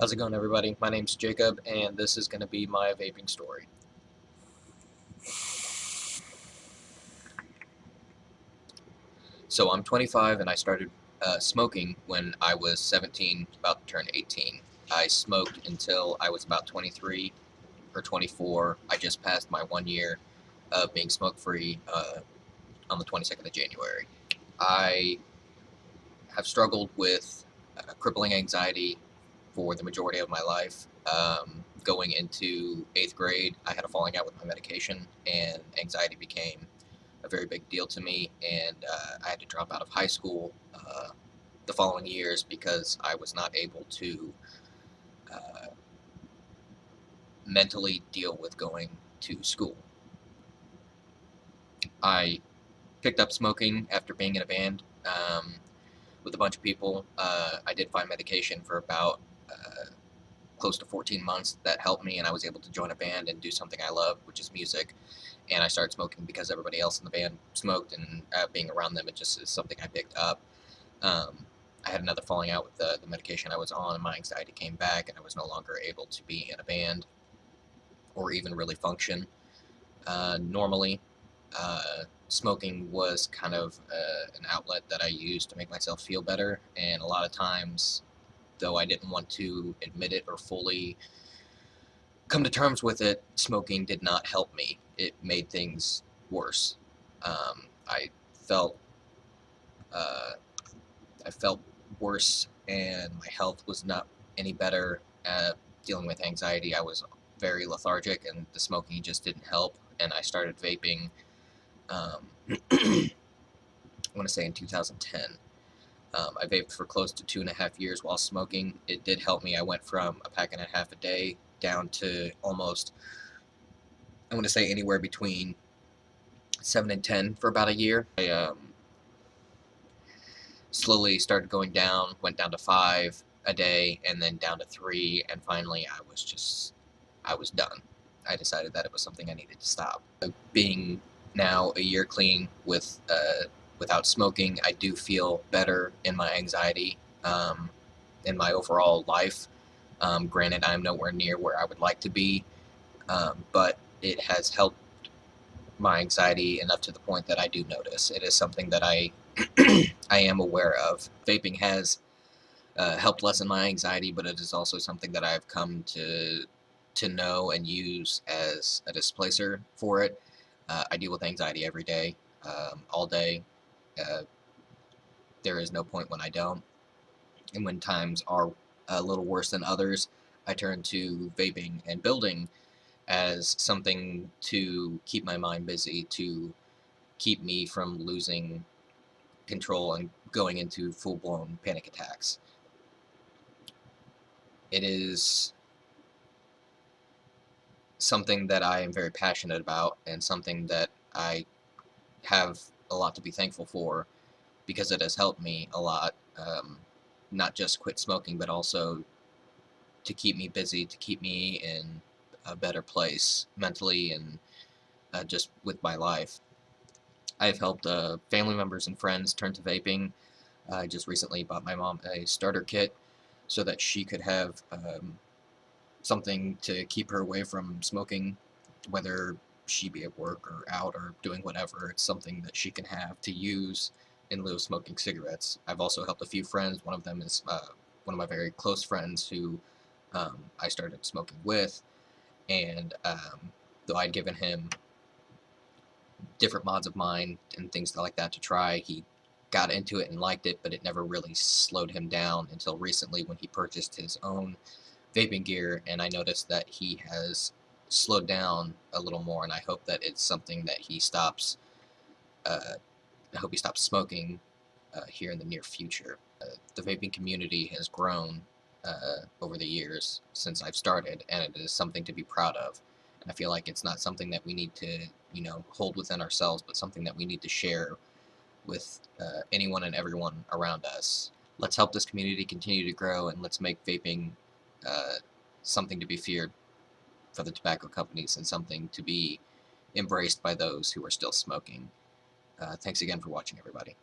How's it going, everybody? My name's Jacob, and this is going to be my vaping story. So, I'm 25, and I started smoking when I was 17, about to turn 18. I smoked until I was about 23 or 24. I just passed my 1 year of being smoke free on the 22nd of January. I have struggled with crippling anxiety for the majority of my life. Going into 8th grade, I had a falling out with my medication, and anxiety became a very big deal to me, and I had to drop out of high school the following years because I was not able to uh, mentally deal with going to school. I picked up smoking after being in a band with a bunch of people. I did find medication for about close to 14 months that helped me, and I was able to join a band and do something I love, which is music. And I started smoking because everybody else in the band smoked, and being around them, it just is something I picked up. Um, I had another falling out with the medication I was on, and my anxiety came back, and I was no longer able to be in a band or even really function normally. Smoking was kind of an outlet that I used to make myself feel better, and a lot of times, though I didn't want to admit it or fully come to terms with it, smoking did not help me. It made things worse. I felt uh, I felt worse, and my health was not any better at dealing with anxiety. I was very lethargic, and the smoking just didn't help. And I started vaping. I want to say in 2010. I vaped for close to 2.5 years while smoking. It did help me. I went from a pack and a half a day down to almost, I want to say, anywhere between 7 and 10 for about a year. I slowly started going down, went down to 5 a day, and then down to 3, and finally I was done. I decided that it was something I needed to stop. Being now a year clean without smoking, I do feel better in my anxiety, in my overall life. Granted, I'm nowhere near where I would like to be, but it has helped my anxiety enough to the point that I do notice. It is something that I am aware of. Vaping has helped lessen my anxiety, but it is also something that I've come to know and use as a displacer for it. I deal with anxiety every day, all day. Uh, there is no point when I don't, and when times are a little worse than others, I turn to vaping and building as something to keep my mind busy, to keep me from losing control and going into full blown panic attacks. It is something that I am very passionate about, and something that I have a lot to be thankful for because it has helped me a lot. Not just quit smoking, but also to keep me busy, to keep me in a better place mentally and just with my life. I've helped family members and friends turn to vaping. I just recently bought my mom a starter kit so that she could have something to keep her away from smoking, whether she be at work or out or doing whatever. It's something that she can have to use in lieu of smoking cigarettes. I've also helped a few friends. One of them is one of my very close friends who I started smoking with, and though I'd given him different mods of mine and things like that to try, he got into it and liked it, but it never really slowed him down until recently when he purchased his own vaping gear, and I noticed that he has slowed down a little more, and I hope that it's something that he stops. Uh, I hope he stops smoking here in the near future. The vaping community has grown over the years since I've started, and it is something to be proud of. And I feel like it's not something that we need to, hold within ourselves, but something that we need to share with anyone and everyone around us. Let's help this community continue to grow, and let's make vaping uh, something to be feared for the tobacco companies and something to be embraced by those who are still smoking. Thanks again for watching, everybody.